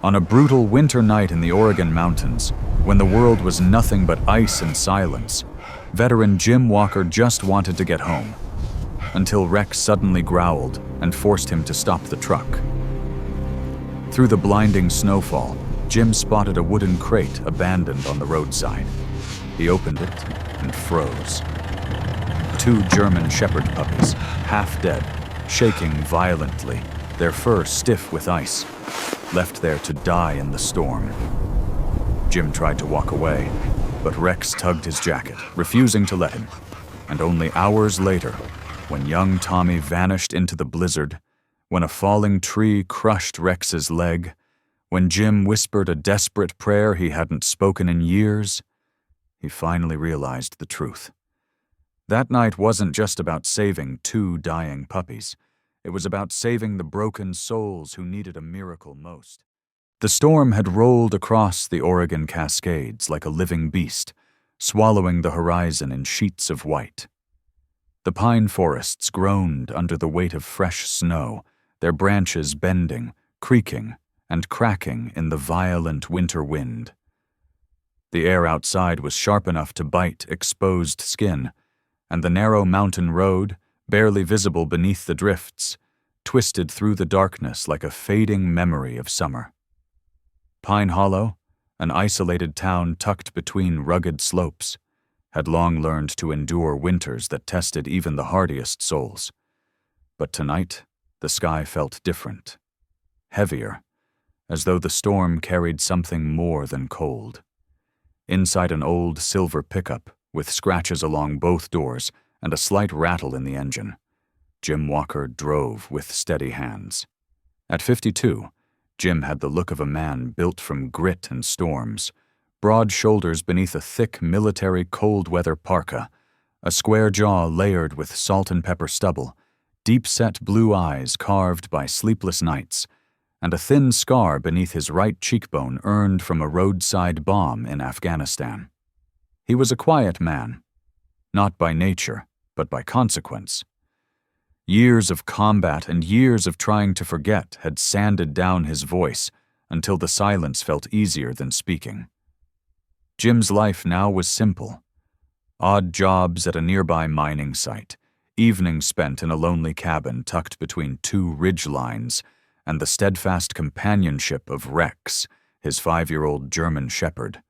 On a brutal winter night in the Oregon mountains, when the world was nothing but ice and silence, veteran Jim Walker just wanted to get home, until Rex suddenly growled and forced him to stop the truck. Through the blinding snowfall, Jim spotted a wooden crate abandoned on the roadside. He opened it and froze. 2 German shepherd puppies, half dead, shaking violently, their fur stiff with ice, left there to die in the storm. Jim tried to walk away, but Rex tugged his jacket, refusing to let him. And only hours later, when young Tommy vanished into the blizzard, when a falling tree crushed Rex's leg, when Jim whispered a desperate prayer he hadn't spoken in years, he finally realized the truth. That night wasn't just about saving 2 dying puppies. It was about saving the broken souls who needed a miracle most. The storm had rolled across the Oregon Cascades like a living beast, swallowing the horizon in sheets of white. The pine forests groaned under the weight of fresh snow, their branches bending, creaking, and cracking in the violent winter wind. The air outside was sharp enough to bite exposed skin, and the narrow mountain road, barely visible beneath the drifts, twisted through the darkness like a fading memory of summer. Pine Hollow, an isolated town tucked between rugged slopes, had long learned to endure winters that tested even the hardiest souls. But tonight, the sky felt different, heavier, as though the storm carried something more than cold. Inside an old silver pickup, with scratches along both doors and a slight rattle in the engine, Jim Walker drove with steady hands. At 52, Jim had the look of a man built from grit and storms, broad shoulders beneath a thick military cold-weather parka, a square jaw layered with salt and pepper stubble, deep-set blue eyes carved by sleepless nights, and a thin scar beneath his right cheekbone earned from a roadside bomb in Afghanistan. He was a quiet man, not by nature, but by consequence. Years of combat and years of trying to forget had sanded down his voice until the silence felt easier than speaking. Jim's life now was simple. Odd jobs at a nearby mining site, evenings spent in a lonely cabin tucked between 2 ridge lines, and the steadfast companionship of Rex, his 5-year-old German shepherd.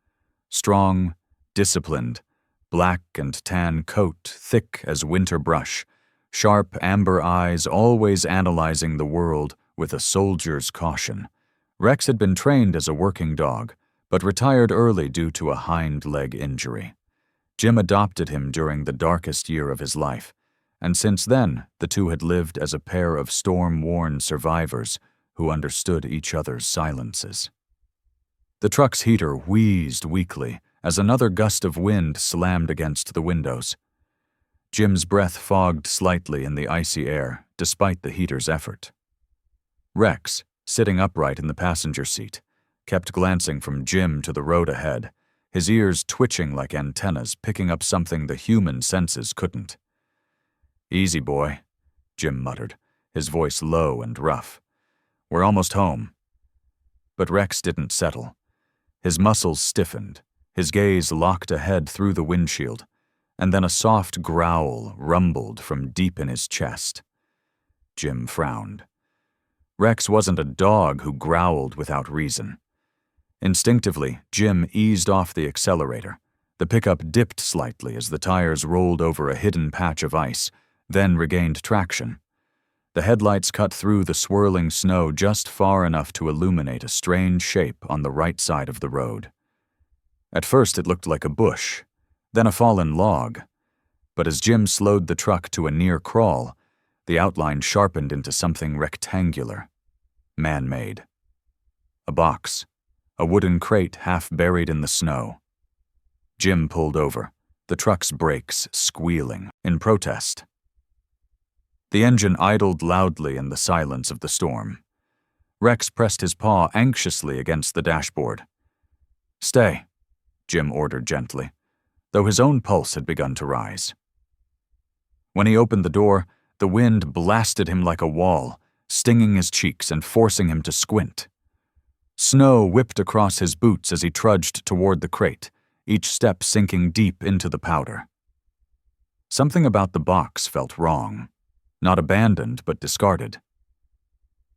Strong, disciplined, black and tan coat thick as winter brush, sharp amber eyes always analyzing the world with a soldier's caution. Rex had been trained as a working dog, but retired early due to a hind leg injury. Jim adopted him during the darkest year of his life, and since then the 2 had lived as a pair of storm-worn survivors who understood each other's silences. The truck's heater wheezed weakly as another gust of wind slammed against the windows. Jim's breath fogged slightly in the icy air, despite the heater's effort. Rex, sitting upright in the passenger seat, kept glancing from Jim to the road ahead, his ears twitching like antennas picking up something the human senses couldn't. "Easy, boy," Jim muttered, his voice low and rough. "We're almost home." But Rex didn't settle. His muscles stiffened, his gaze locked ahead through the windshield, and then a soft growl rumbled from deep in his chest. Jim frowned. Rex wasn't a dog who growled without reason. Instinctively, Jim eased off the accelerator. The pickup dipped slightly as the tires rolled over a hidden patch of ice, then regained traction. The headlights cut through the swirling snow just far enough to illuminate a strange shape on the right side of the road. At first it looked like a bush, then a fallen log, but as Jim slowed the truck to a near crawl, the outline sharpened into something rectangular, man-made. A box, a wooden crate half buried in the snow. Jim pulled over, the truck's brakes squealing in protest. The engine idled loudly in the silence of the storm. Rex pressed his paw anxiously against the dashboard. "Stay," Jim ordered gently, though his own pulse had begun to rise. When he opened the door, the wind blasted him like a wall, stinging his cheeks and forcing him to squint. Snow whipped across his boots as he trudged toward the crate, each step sinking deep into the powder. Something about the box felt wrong. Not abandoned, but discarded.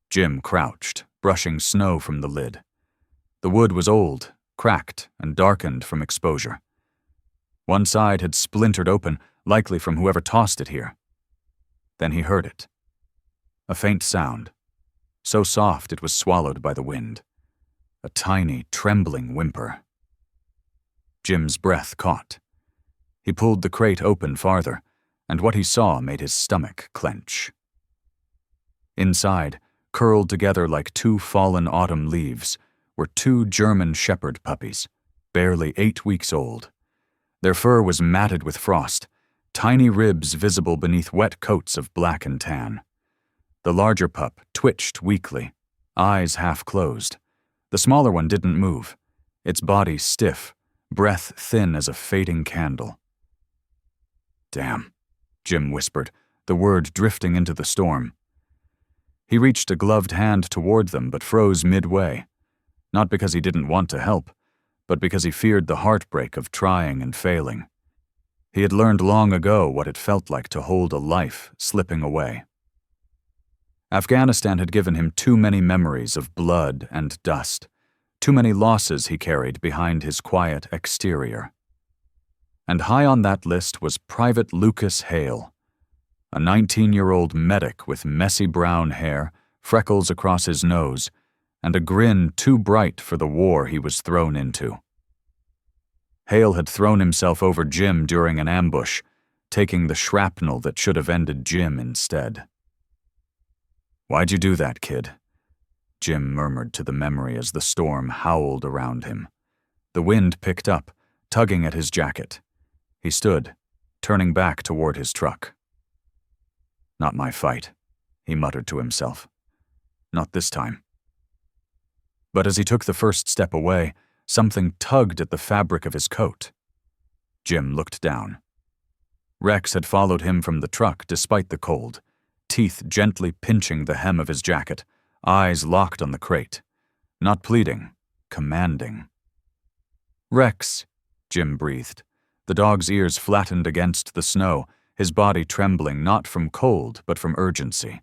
Jim crouched, brushing snow from the lid. The wood was old, cracked, and darkened from exposure. One side had splintered open, likely from whoever tossed it here. Then he heard it. A faint sound, so soft it was swallowed by the wind. A tiny, trembling whimper. Jim's breath caught. He pulled the crate open farther, and what he saw made his stomach clench. Inside, curled together like two fallen autumn leaves, were two German shepherd puppies, barely 8 weeks old. Their fur was matted with frost, tiny ribs visible beneath wet coats of black and tan. The larger pup twitched weakly, eyes half closed. The smaller one didn't move, its body stiff, breath thin as a fading candle. "Damn," Jim whispered, the word drifting into the storm. He reached a gloved hand toward them but froze midway, not because he didn't want to help, but because he feared the heartbreak of trying and failing. He had learned long ago what it felt like to hold a life slipping away. Afghanistan had given him too many memories of blood and dust, too many losses he carried behind his quiet exterior. And high on that list was Private Lucas Hale, a 19-year-old medic with messy brown hair, freckles across his nose, and a grin too bright for the war he was thrown into. Hale had thrown himself over Jim during an ambush, taking the shrapnel that should have ended Jim instead. "Why'd you do that, kid?" Jim murmured to the memory as the storm howled around him. The wind picked up, tugging at his jacket. He stood, turning back toward his truck. "Not my fight," he muttered to himself. "Not this time." But as he took the first step away, something tugged at the fabric of his coat. Jim looked down. Rex had followed him from the truck despite the cold, teeth gently pinching the hem of his jacket, eyes locked on the crate. Not pleading, commanding. "Rex," Jim breathed. The dog's ears flattened against the snow, his body trembling not from cold but from urgency.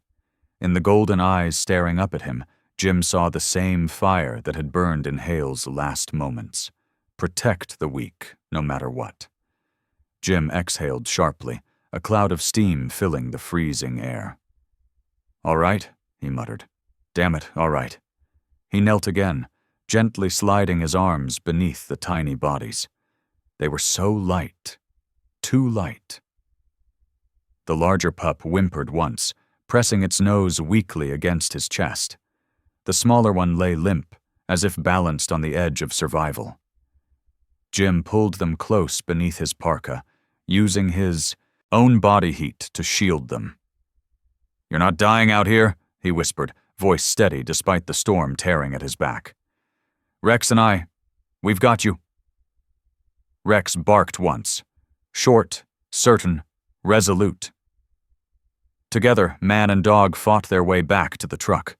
In the golden eyes staring up at him, Jim saw the same fire that had burned in Hale's last moments. Protect the weak, no matter what. Jim exhaled sharply, a cloud of steam filling the freezing air. "All right," he muttered. "Damn it, all right." He knelt again, gently sliding his arms beneath the tiny bodies. They were so light, too light. The larger pup whimpered once, pressing its nose weakly against his chest. The smaller one lay limp, as if balanced on the edge of survival. Jim pulled them close beneath his parka, using his own body heat to shield them. "You're not dying out here," he whispered, voice steady despite the storm tearing at his back. "Rex and we've got you." Rex barked once, short, certain, resolute. Together, man and dog fought their way back to the truck.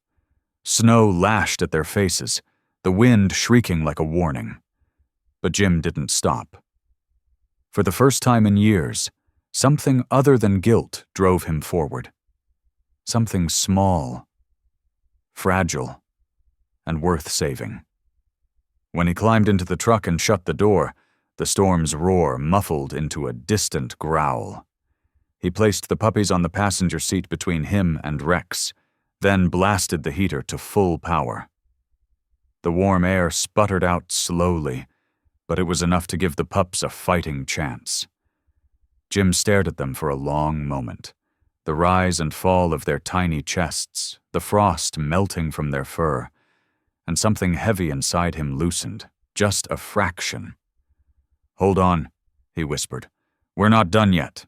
Snow lashed at their faces, the wind shrieking like a warning. But Jim didn't stop. For the first time in years, something other than guilt drove him forward. Something small, fragile, and worth saving. When he climbed into the truck and shut the door, the storm's roar muffled into a distant growl. He placed the puppies on the passenger seat between him and Rex, then blasted the heater to full power. The warm air sputtered out slowly, but it was enough to give the pups a fighting chance. Jim stared at them for a long moment, the rise and fall of their tiny chests, the frost melting from their fur, and something heavy inside him loosened, just a fraction. "Hold on," he whispered. "We're not done yet."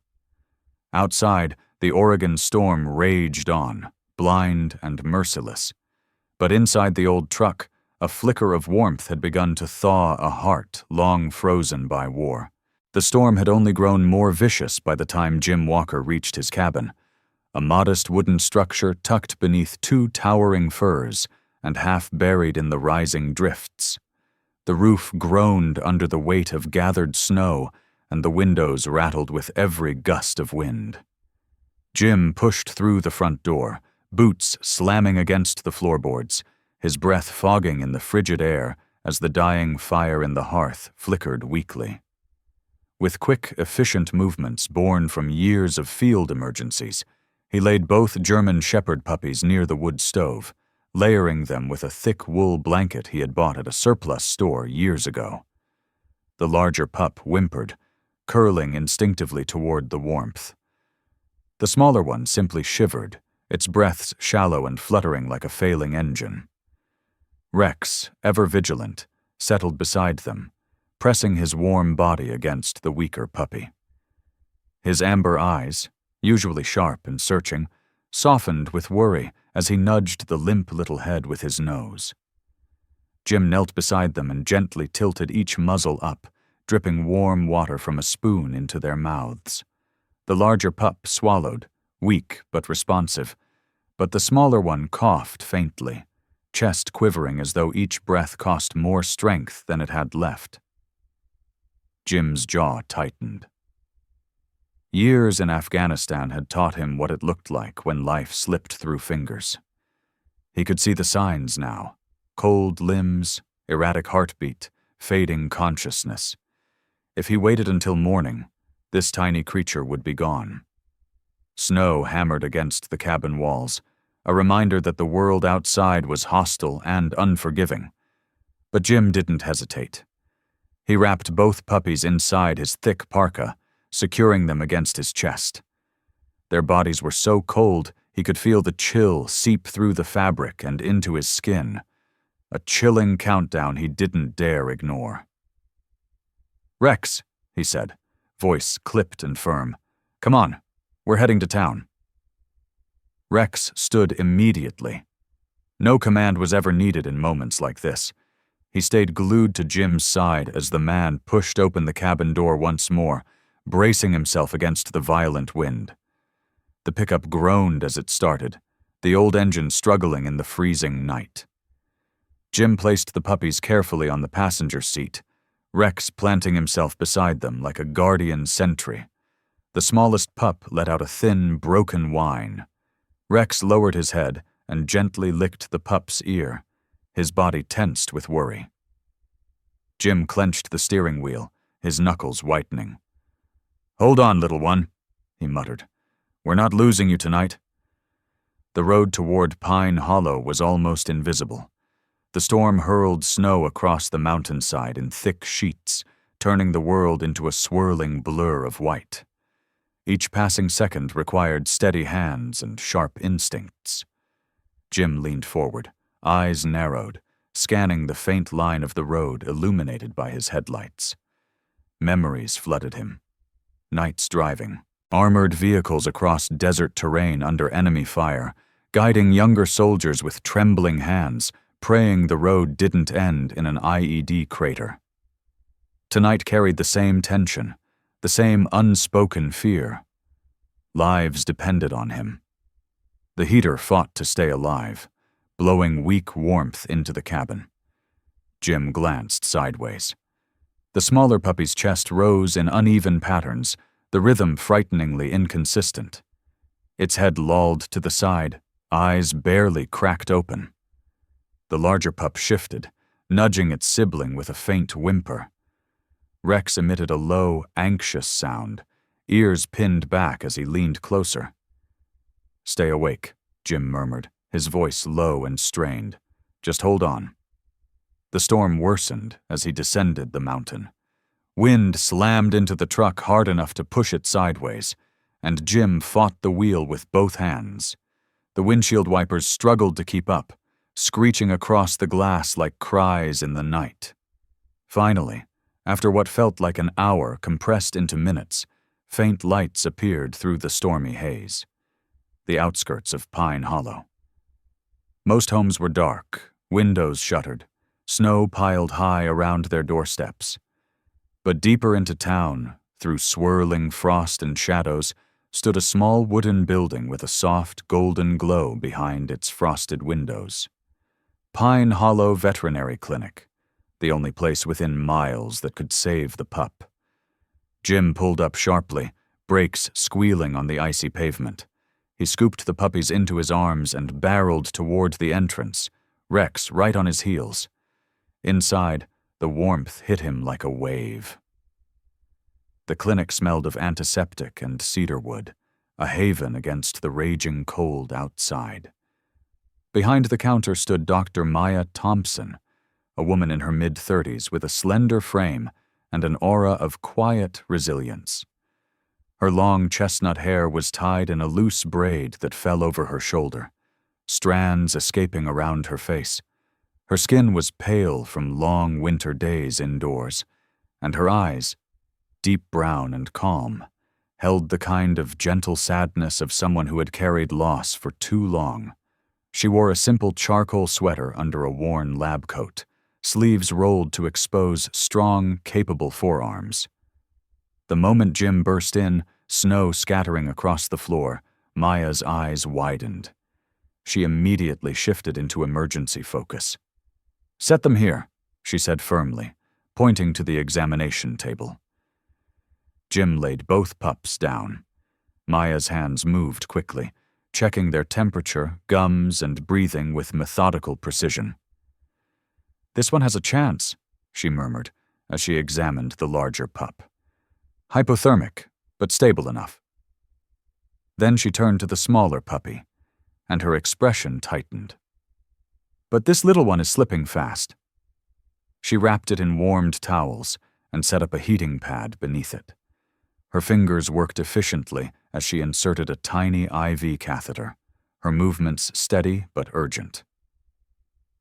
Outside, the Oregon storm raged on, blind and merciless. But inside the old truck, a flicker of warmth had begun to thaw a heart long frozen by war. The storm had only grown more vicious by the time Jim Walker reached his cabin, a modest wooden structure tucked beneath two towering firs, and half buried in the rising drifts. The roof groaned under the weight of gathered snow, and the windows rattled with every gust of wind. Jim pushed through the front door, boots slamming against the floorboards, his breath fogging in the frigid air as the dying fire in the hearth flickered weakly. With quick, efficient movements born from years of field emergencies, he laid both German shepherd puppies near the wood stove, layering them with a thick wool blanket he had bought at a surplus store years ago. The larger pup whimpered, curling instinctively toward the warmth. The smaller one simply shivered, its breaths shallow and fluttering like a failing engine. Rex, ever vigilant, settled beside them, pressing his warm body against the weaker puppy. His amber eyes, usually sharp and searching, softened with worry as he nudged the limp little head with his nose. Jim knelt beside them and gently tilted each muzzle up, dripping warm water from a spoon into their mouths. The larger pup swallowed, weak but responsive, but the smaller one coughed faintly, chest quivering as though each breath cost more strength than it had left. Jim's jaw tightened. Years in Afghanistan had taught him what it looked like when life slipped through fingers. He could see the signs now: cold limbs, erratic heartbeat, fading consciousness. If he waited until morning, this tiny creature would be gone. Snow hammered against the cabin walls, a reminder that the world outside was hostile and unforgiving. But Jim didn't hesitate. He wrapped both puppies inside his thick parka, securing them against his chest. Their bodies were so cold he could feel the chill seep through the fabric and into his skin, a chilling countdown he didn't dare ignore. "Rex," he said, voice clipped and firm. "Come on, we're heading to town." Rex stood immediately. No command was ever needed in moments like this. He stayed glued to Jim's side as the man pushed open the cabin door once more, bracing himself against the violent wind. The pickup groaned as it started, the old engine struggling in the freezing night. Jim placed the puppies carefully on the passenger seat, Rex planting himself beside them like a guardian sentry. The smallest pup let out a thin, broken whine. Rex lowered his head and gently licked the pup's ear, his body tensed with worry. Jim clenched the steering wheel, his knuckles whitening. "Hold on, little one," he muttered. "We're not losing you tonight." The road toward Pine Hollow was almost invisible. The storm hurled snow across the mountainside in thick sheets, turning the world into a swirling blur of white. Each passing second required steady hands and sharp instincts. Jim leaned forward, eyes narrowed, scanning the faint line of the road illuminated by his headlights. Memories flooded him. Nights driving, armored vehicles across desert terrain under enemy fire, guiding younger soldiers with trembling hands, praying the road didn't end in an IED crater. Tonight carried the same tension, the same unspoken fear. Lives depended on him. The heater fought to stay alive, blowing weak warmth into the cabin. Jim glanced sideways. The smaller puppy's chest rose in uneven patterns, the rhythm frighteningly inconsistent. Its head lolled to the side, eyes barely cracked open. The larger pup shifted, nudging its sibling with a faint whimper. Rex emitted a low, anxious sound, ears pinned back as he leaned closer. "Stay awake," Jim murmured, his voice low and strained. "Just hold on." The storm worsened as he descended the mountain. Wind slammed into the truck hard enough to push it sideways, and Jim fought the wheel with both hands. The windshield wipers struggled to keep up, screeching across the glass like cries in the night. Finally, after what felt like an hour compressed into minutes, faint lights appeared through the stormy haze. The outskirts of Pine Hollow. Most homes were dark, windows shuttered, snow piled high around their doorsteps. But deeper into town, through swirling frost and shadows, stood a small wooden building with a soft golden glow behind its frosted windows. Pine Hollow Veterinary Clinic, the only place within miles that could save the pup. Jim pulled up sharply, brakes squealing on the icy pavement. He scooped the puppies into his arms and barreled toward the entrance, Rex right on his heels. Inside, the warmth hit him like a wave. The clinic smelled of antiseptic and cedarwood, a haven against the raging cold outside. Behind the counter stood Dr. Maya Thompson, a woman in her mid-30s with a slender frame and an aura of quiet resilience. Her long chestnut hair was tied in a loose braid that fell over her shoulder, strands escaping around her face. Her skin was pale from long winter days indoors, and her eyes, deep brown and calm, held the kind of gentle sadness of someone who had carried loss for too long. She wore a simple charcoal sweater under a worn lab coat, sleeves rolled to expose strong, capable forearms. The moment Jim burst in, snow scattering across the floor, Maya's eyes widened. She immediately shifted into emergency focus. "Set them here," she said firmly, pointing to the examination table. Jim laid both pups down. Maya's hands moved quickly, checking their temperature, gums, and breathing with methodical precision. "This one has a chance," she murmured as she examined the larger pup. "Hypothermic, but stable enough." Then she turned to the smaller puppy, and her expression tightened. "But this little one is slipping fast." She wrapped it in warmed towels and set up a heating pad beneath it. Her fingers worked efficiently as she inserted a tiny IV catheter, her movements steady but urgent.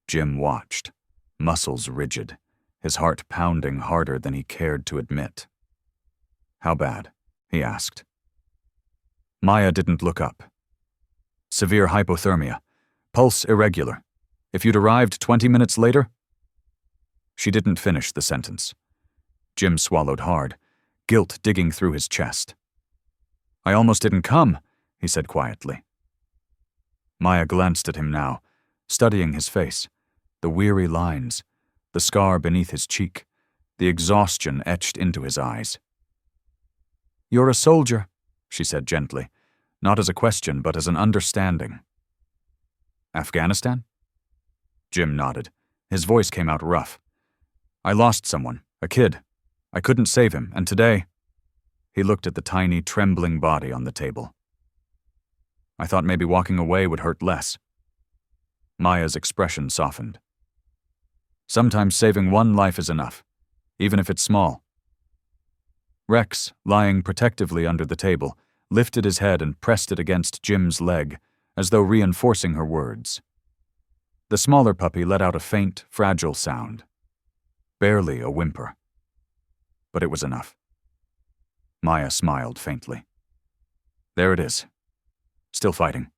Jim watched, muscles rigid, his heart pounding harder than he cared to admit. "How bad?" he asked. Maya didn't look up. "Severe hypothermia. Pulse irregular. If you'd arrived 20 minutes later—" She didn't finish the sentence. Jim swallowed hard, guilt digging through his chest. "I almost didn't come," he said quietly. Maya glanced at him now, studying his face, the weary lines, the scar beneath his cheek, the exhaustion etched into his eyes. "You're a soldier," she said gently, not as a question but as an understanding. "Afghanistan?" Jim nodded. His voice came out rough. "I lost someone, a kid. I couldn't save him, and today—" He looked at the tiny, trembling body on the table. "I thought maybe walking away would hurt less." Maya's expression softened. "Sometimes saving one life is enough, even if it's small." Rex, lying protectively under the table, lifted his head and pressed it against Jim's leg, as though reinforcing her words. The smaller puppy let out a faint, fragile sound. Barely a whimper. But it was enough. Maya smiled faintly. "There it is. Still fighting."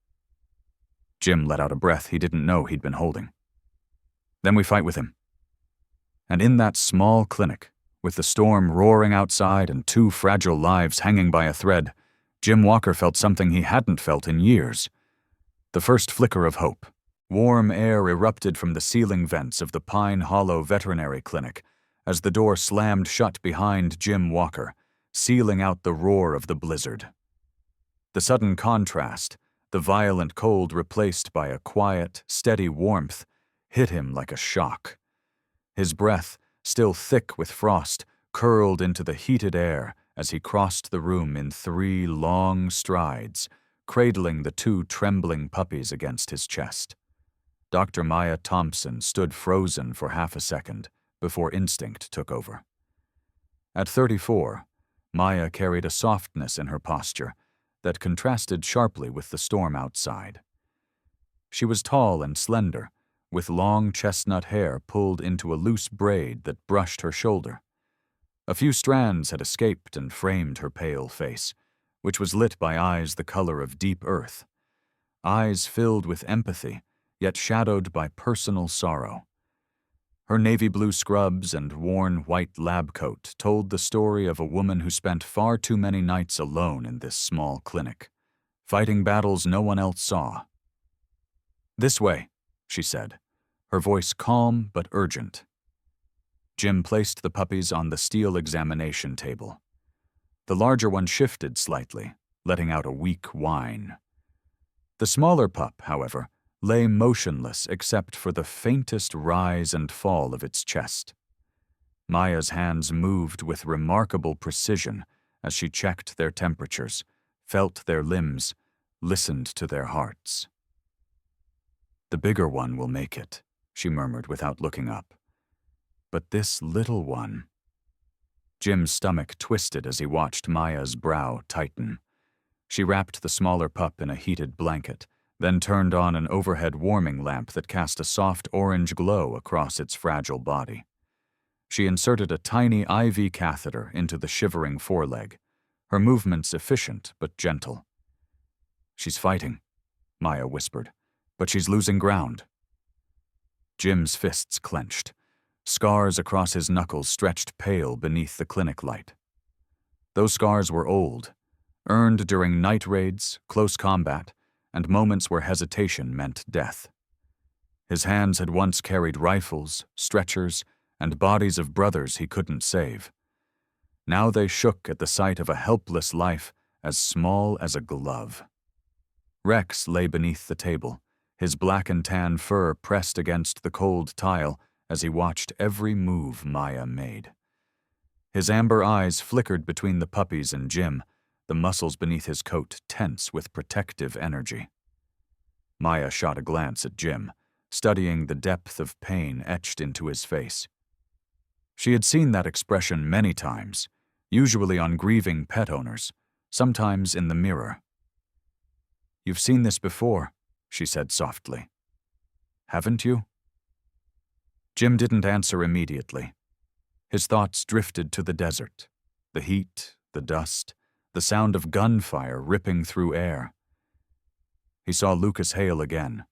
Jim let out a breath he didn't know he'd been holding. "Then we fight with him." And in that small clinic, with the storm roaring outside and 2 fragile lives hanging by a thread, Jim Walker felt something he hadn't felt in years. The first flicker of hope. Warm air erupted from the ceiling vents of the Pine Hollow Veterinary Clinic as the door slammed shut behind Jim Walker, sealing out the roar of the blizzard. The sudden contrast, the violent cold replaced by a quiet, steady warmth, hit him like a shock. His breath, still thick with frost, curled into the heated air as he crossed the room in 3 long strides, cradling the 2 trembling puppies against his chest. Dr. Maya Thompson stood frozen for half a second before instinct took over. At 34, Maya carried a softness in her posture that contrasted sharply with the storm outside. She was tall and slender, with long chestnut hair pulled into a loose braid that brushed her shoulder. A few strands had escaped and framed her pale face, which was lit by eyes the color of deep earth. Eyes filled with empathy, yet shadowed by personal sorrow. Her navy blue scrubs and worn white lab coat told the story of a woman who spent far too many nights alone in this small clinic, fighting battles no one else saw. "This way," she said, her voice calm but urgent. Jim placed the puppies on the steel examination table. The larger one shifted slightly, letting out a weak whine. The smaller pup, however, lay motionless except for the faintest rise and fall of its chest. Maya's hands moved with remarkable precision as she checked their temperatures, felt their limbs, listened to their hearts. "The bigger one will make it," she murmured without looking up. "But this little one—" Jim's stomach twisted as he watched Maya's brow tighten. She wrapped the smaller pup in a heated blanket, then turned on an overhead warming lamp that cast a soft orange glow across its fragile body. She inserted a tiny IV catheter into the shivering foreleg, her movements efficient but gentle. "She's fighting," Maya whispered, "but she's losing ground." Jim's fists clenched. Scars across his knuckles stretched pale beneath the clinic light. Those scars were old, earned during night raids, close combat, and moments where hesitation meant death. His hands had once carried rifles, stretchers, and bodies of brothers he couldn't save. Now they shook at the sight of a helpless life as small as a glove. Rex lay beneath the table, his black and tan fur pressed against the cold tile as he watched every move Maya made. His amber eyes flickered between the puppies and Jim, the muscles beneath his coat tense with protective energy. Maya shot a glance at Jim, studying the depth of pain etched into his face. She had seen that expression many times, usually on grieving pet owners, sometimes in the mirror. "You've seen this before," she said softly. "Haven't you?" Jim didn't answer immediately. His thoughts drifted to the desert, the heat, the dust, the sound of gunfire ripping through air. He saw Lucas Hale again,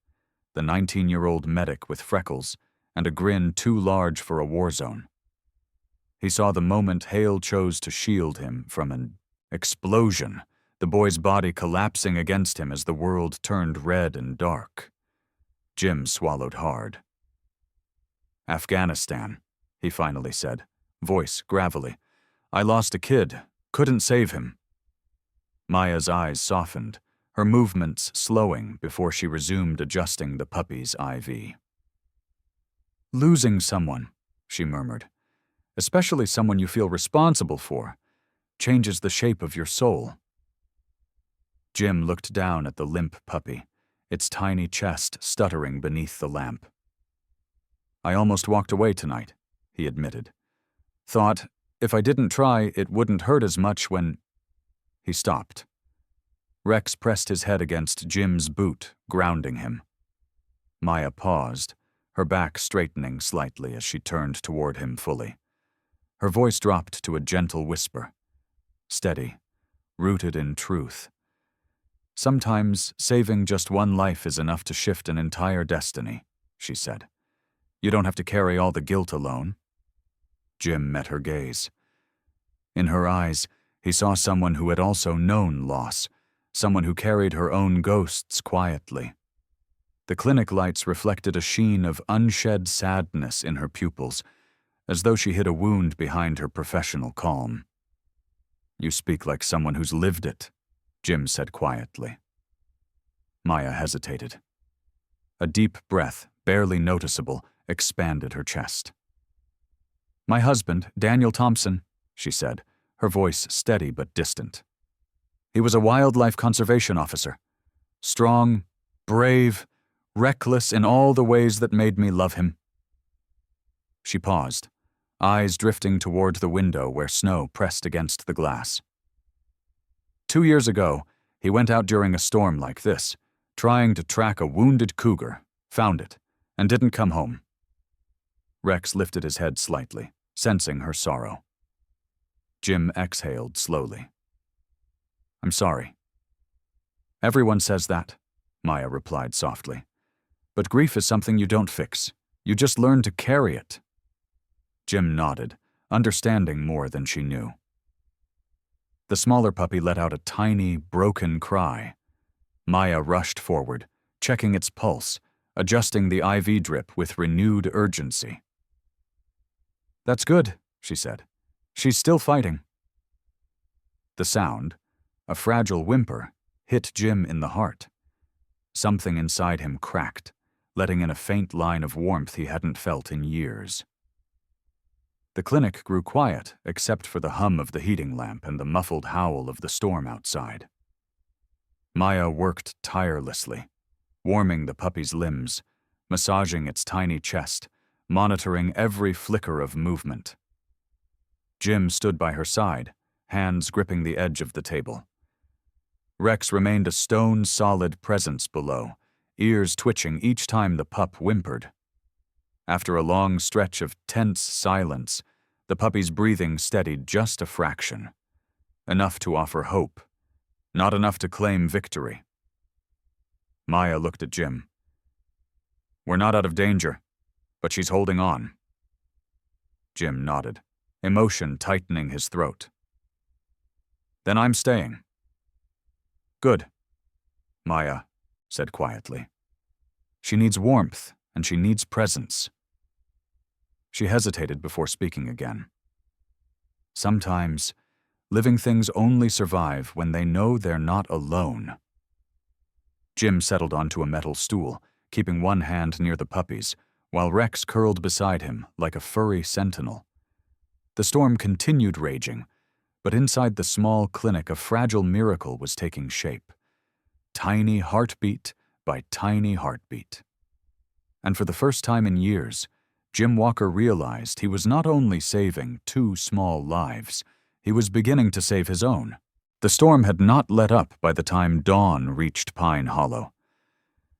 the 19-year-old medic with freckles and a grin too large for a war zone. He saw the moment Hale chose to shield him from an explosion, the boy's body collapsing against him as the world turned red and dark. Jim swallowed hard. "Afghanistan," he finally said, voice gravelly. "I lost a kid, couldn't save him." Maya's eyes softened, her movements slowing before she resumed adjusting the puppy's IV. "Losing someone," she murmured, "especially someone you feel responsible for, changes the shape of your soul." Jim looked down at the limp puppy, its tiny chest stuttering beneath the lamp. "I almost walked away tonight," he admitted. "Thought, if I didn't try, it wouldn't hurt as much when—" He stopped. Rex pressed his head against Jim's boot, grounding him. Maya paused, her back straightening slightly as she turned toward him fully. Her voice dropped to a gentle whisper, steady, rooted in truth. "Sometimes saving just one life is enough to shift an entire destiny," she said. "You don't have to carry all the guilt alone." Jim met her gaze. In her eyes, he saw someone who had also known loss, someone who carried her own ghosts quietly. The clinic lights reflected a sheen of unshed sadness in her pupils, as though she hid a wound behind her professional calm. "You speak like someone who's lived it," Jim said quietly. Maya hesitated. A deep breath, barely noticeable, expanded her chest. "My husband, Daniel Thompson," she said, her voice steady but distant. "He was a wildlife conservation officer. Strong, brave, reckless in all the ways that made me love him." She paused, eyes drifting toward the window where snow pressed against the glass. 2 years ago, he went out during a storm like this, trying to track a wounded cougar, found it, and didn't come home. Rex lifted his head slightly, sensing her sorrow. Jim exhaled slowly. "I'm sorry." "Everyone says that," Maya replied softly. "But grief is something you don't fix. You just learn to carry it." Jim nodded, understanding more than she knew. The smaller puppy let out a tiny, broken cry. Maya rushed forward, checking its pulse, adjusting the IV drip with renewed urgency. "That's good," she said. "She's still fighting." The sound, a fragile whimper, hit Jim in the heart. Something inside him cracked, letting in a faint line of warmth he hadn't felt in years. The clinic grew quiet except for the hum of the heating lamp and the muffled howl of the storm outside. Maya worked tirelessly, warming the puppy's limbs, massaging its tiny chest, monitoring every flicker of movement. Jim stood by her side, hands gripping the edge of the table. Rex remained a stone-solid presence below, ears twitching each time the pup whimpered. After a long stretch of tense silence, the puppy's breathing steadied just a fraction. Enough to offer hope, not enough to claim victory. Maya looked at Jim. "We're not out of danger, but she's holding on." Jim nodded, emotion tightening his throat. "Then I'm staying." "Good," Maya said quietly. "She needs warmth, and she needs presence." She hesitated before speaking again. Sometimes, living things only survive when they know they're not alone. Jim settled onto a metal stool, keeping one hand near the puppies, while Rex curled beside him like a furry sentinel. The storm continued raging, but inside the small clinic a fragile miracle was taking shape. Tiny heartbeat by tiny heartbeat. And for the first time in years, Jim Walker realized he was not only saving 2 small lives, he was beginning to save his own. The storm had not let up by the time dawn reached Pine Hollow.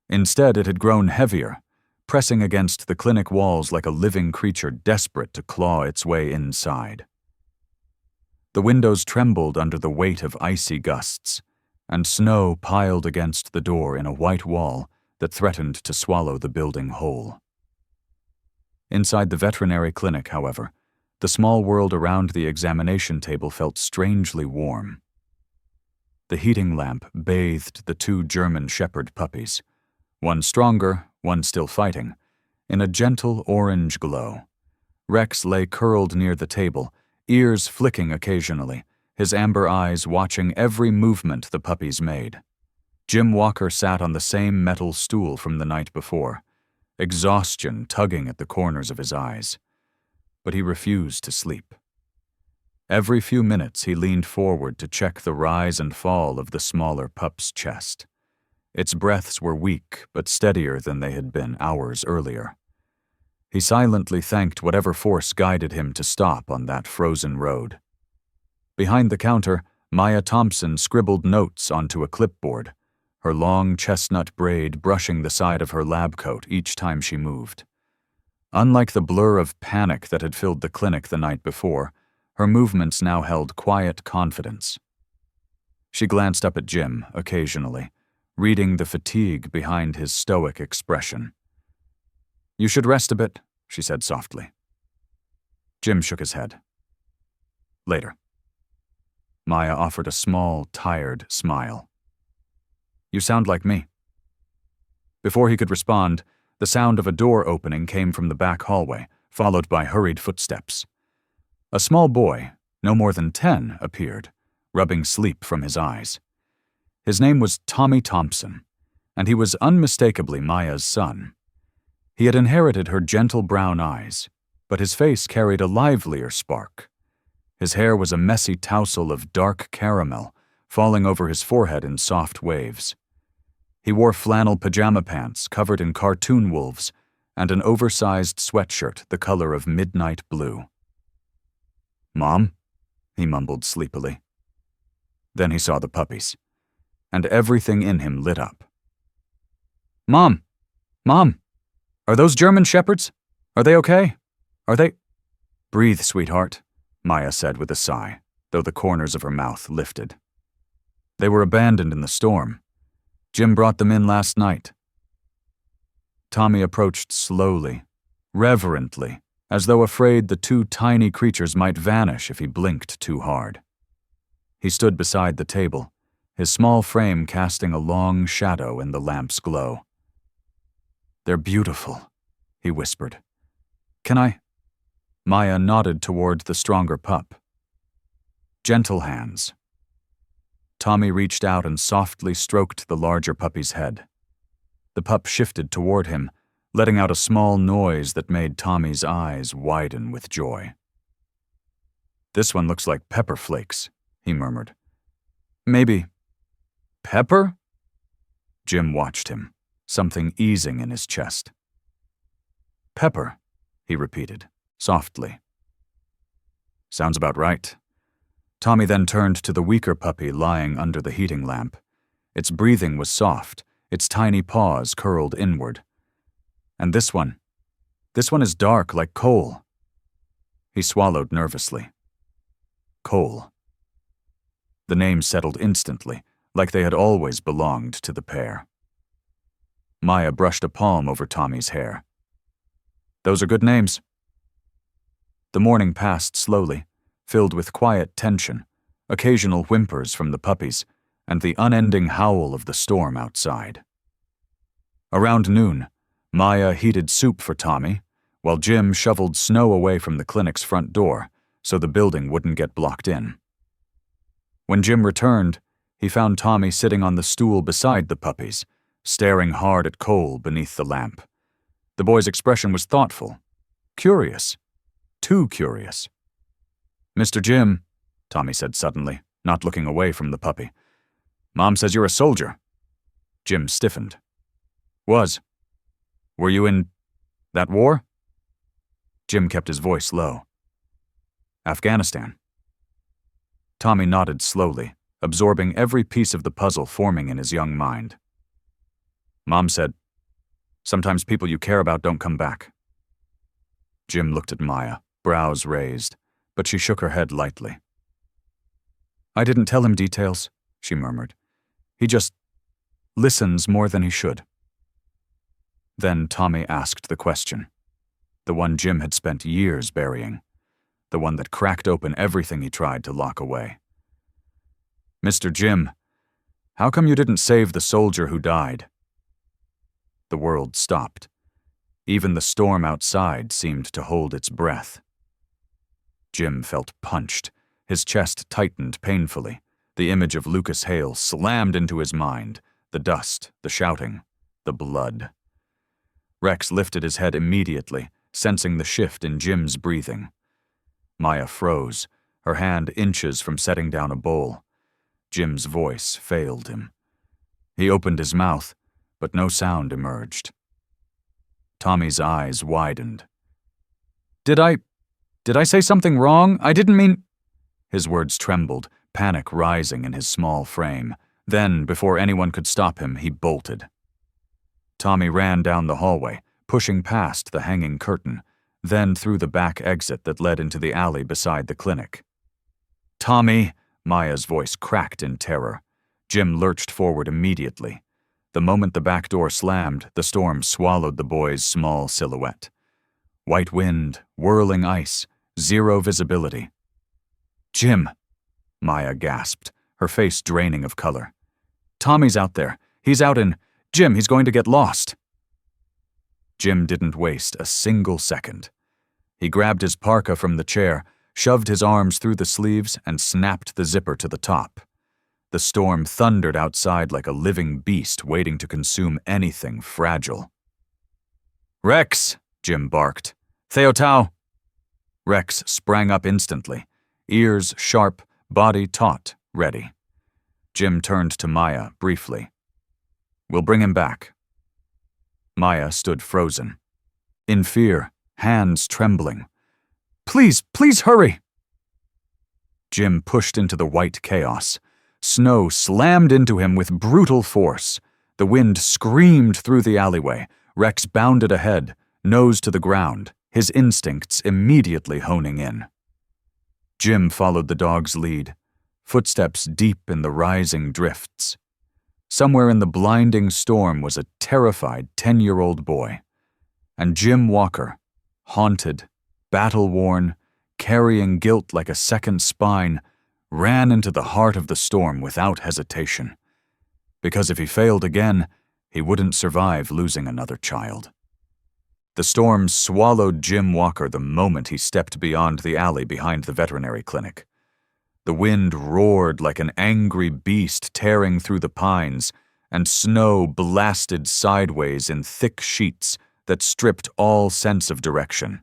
Instead, it had grown heavier, pressing against the clinic walls like a living creature desperate to claw its way inside. The windows trembled under the weight of icy gusts, and snow piled against the door in a white wall that threatened to swallow the building whole. Inside the veterinary clinic, however, the small world around the examination table felt strangely warm. The heating lamp bathed the 2 German Shepherd puppies, one stronger, one still fighting, in a gentle orange glow. Rex lay curled near the table, ears flicking occasionally, his amber eyes watching every movement the puppies made. Jim Walker sat on the same metal stool from the night before, exhaustion tugging at the corners of his eyes. But he refused to sleep. Every few minutes he leaned forward to check the rise and fall of the smaller pup's chest. Its breaths were weak but steadier than they had been hours earlier. He silently thanked whatever force guided him to stop on that frozen road. Behind the counter, Maya Thompson scribbled notes onto a clipboard, her long chestnut braid brushing the side of her lab coat each time she moved. Unlike the blur of panic that had filled the clinic the night before, her movements now held quiet confidence. She glanced up at Jim occasionally, reading the fatigue behind his stoic expression. "You should rest a bit," she said softly. Jim shook his head. "Later." Maya offered a small, tired smile. "You sound like me." Before he could respond, the sound of a door opening came from the back hallway, followed by hurried footsteps. A small boy, no more than 10, appeared, rubbing sleep from his eyes. His name was Tommy Thompson, and he was unmistakably Maya's son. He had inherited her gentle brown eyes, but his face carried a livelier spark. His hair was a messy tousle of dark caramel, falling over his forehead in soft waves. He wore flannel pajama pants covered in cartoon wolves and an oversized sweatshirt the color of midnight blue. "Mom?" he mumbled sleepily. Then he saw the puppies, and everything in him lit up. "Mom! Mom! Are those German Shepherds? Are they okay? Are they—" "Breathe, sweetheart," Maya said with a sigh, though the corners of her mouth lifted. "They were abandoned in the storm. Jim brought them in last night." Tommy approached slowly, reverently, as though afraid the 2 tiny creatures might vanish if he blinked too hard. He stood beside the table, his small frame casting a long shadow in the lamp's glow. "They're beautiful," he whispered. "Can I?" Maya nodded toward the stronger pup. "Gentle hands." Tommy reached out and softly stroked the larger puppy's head. The pup shifted toward him, letting out a small noise that made Tommy's eyes widen with joy. "This one looks like pepper flakes," he murmured. "Maybe. Pepper?" Jim watched him, something easing in his chest. "Pepper," he repeated, softly. "Sounds about right." Tommy then turned to the weaker puppy lying under the heating lamp. Its breathing was soft, its tiny paws curled inward. "And this one is dark like coal." He swallowed nervously. Coal. The name settled instantly, like they had always belonged to the pair. Maya brushed a palm over Tommy's hair. "Those are good names." The morning passed slowly, filled with quiet tension, occasional whimpers from the puppies, and the unending howl of the storm outside. Around noon, Maya heated soup for Tommy, while Jim shoveled snow away from the clinic's front door so the building wouldn't get blocked in. When Jim returned, he found Tommy sitting on the stool beside the puppies, staring hard at coal beneath the lamp. The boy's expression was thoughtful, curious, too curious. "Mr. Jim," Tommy said suddenly, not looking away from the puppy. "Mom says you're a soldier." Jim stiffened. "Was. Were you in that war?" Jim kept his voice low. "Afghanistan." Tommy nodded slowly, absorbing every piece of the puzzle forming in his young mind. "Mom said, sometimes people you care about don't come back." Jim looked at Maya, brows raised, but she shook her head lightly. "I didn't tell him details," she murmured. "He just listens more than he should." Then Tommy asked the question, the one Jim had spent years burying, the one that cracked open everything he tried to lock away. "Mr. Jim, how come you didn't save the soldier who died?" The world stopped. Even the storm outside seemed to hold its breath. Jim felt punched. His chest tightened painfully. The image of Lucas Hale slammed into his mind, the dust, the shouting, the blood. Rex lifted his head immediately, sensing the shift in Jim's breathing. Maya froze, her hand inches from setting down a bowl. Jim's voice failed him. He opened his mouth, but no sound emerged. Tommy's eyes widened. Did I say something wrong? I didn't mean—" His words trembled, panic rising in his small frame. Then, before anyone could stop him, he bolted. Tommy ran down the hallway, pushing past the hanging curtain, then through the back exit that led into the alley beside the clinic. "Tommy!" Maya's voice cracked in terror. Jim lurched forward immediately. The moment the back door slammed, the storm swallowed the boy's small silhouette. White wind, whirling ice, zero visibility. "Jim!" Maya gasped, her face draining of color. "Tommy's out there. He's out in— Jim, he's going to get lost." Jim didn't waste a single second. He grabbed his parka from the chair, shoved his arms through the sleeves, and snapped the zipper to the top. The storm thundered outside like a living beast waiting to consume anything fragile. "Rex!" Jim barked. "Theotau!" Rex sprang up instantly, ears sharp, body taut, ready. Jim turned to Maya briefly. "We'll bring him back." Maya stood frozen. In fear, hands trembling. "Please, please hurry!" Jim pushed into the white chaos. Snow slammed into him with brutal force. The wind screamed through the alleyway. Rex bounded ahead, nose to the ground, his instincts immediately honing in. Jim followed the dog's lead, footsteps deep in the rising drifts. Somewhere in the blinding storm was a terrified 10-year-old boy. And Jim Walker, haunted, battle-worn, carrying guilt like a second spine, ran into the heart of the storm without hesitation. Because if he failed again, he wouldn't survive losing another child. The storm swallowed Jim Walker the moment he stepped beyond the alley behind the veterinary clinic. The wind roared like an angry beast tearing through the pines, and snow blasted sideways in thick sheets that stripped all sense of direction.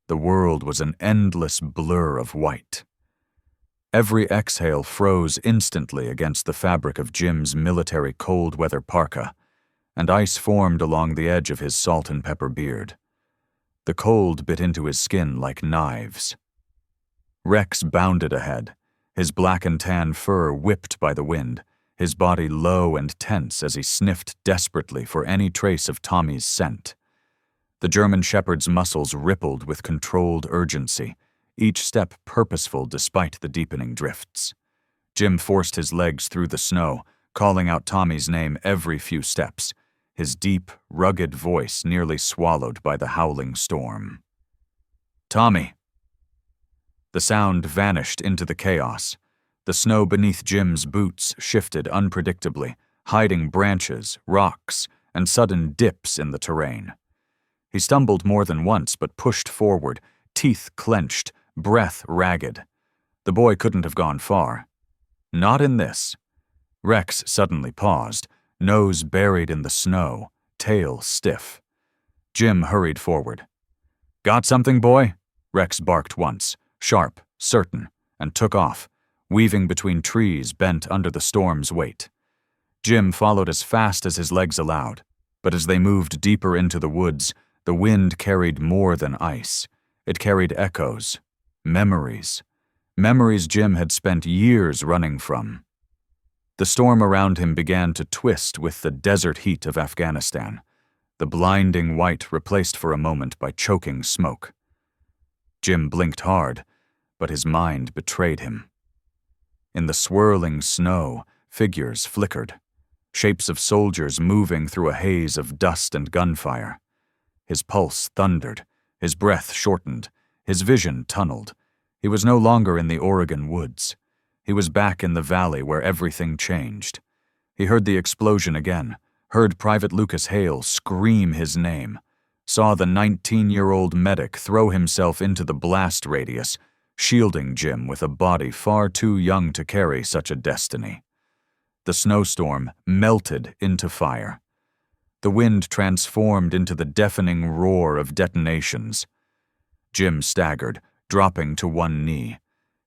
The world was an endless blur of white. Every exhale froze instantly against the fabric of Jim's military cold-weather parka, and ice formed along the edge of his salt and pepper beard. The cold bit into his skin like knives. Rex bounded ahead, his black and tan fur whipped by the wind, his body low and tense as he sniffed desperately for any trace of Tommy's scent. The German shepherd's muscles rippled with controlled urgency, each step purposeful despite the deepening drifts. Jim forced his legs through the snow, calling out Tommy's name every few steps, his deep, rugged voice nearly swallowed by the howling storm. "Tommy!" The sound vanished into the chaos. The snow beneath Jim's boots shifted unpredictably, hiding branches, rocks, and sudden dips in the terrain. He stumbled more than once but pushed forward, teeth clenched, breath ragged. The boy couldn't have gone far. Not in this. Rex suddenly paused, nose buried in the snow, tail stiff. Jim hurried forward. "Got something, boy?" Rex barked once, sharp, certain, and took off, weaving between trees bent under the storm's weight. Jim followed as fast as his legs allowed, but as they moved deeper into the woods, the wind carried more than ice. It carried echoes, memories Jim had spent years running from. The storm around him began to twist with the desert heat of Afghanistan, the blinding white replaced for a moment by choking smoke. Jim blinked hard, but his mind betrayed him. In the swirling snow, figures flickered, shapes of soldiers moving through a haze of dust and gunfire. His pulse thundered, his breath shortened, his vision tunneled. He was no longer in the Oregon woods. He was back in the valley where everything changed. He heard the explosion again, heard Private Lucas Hale scream his name, saw the 19-year-old medic throw himself into the blast radius, shielding Jim with a body far too young to carry such a destiny. The snowstorm melted into fire. The wind transformed into the deafening roar of detonations. Jim staggered, dropping to one knee.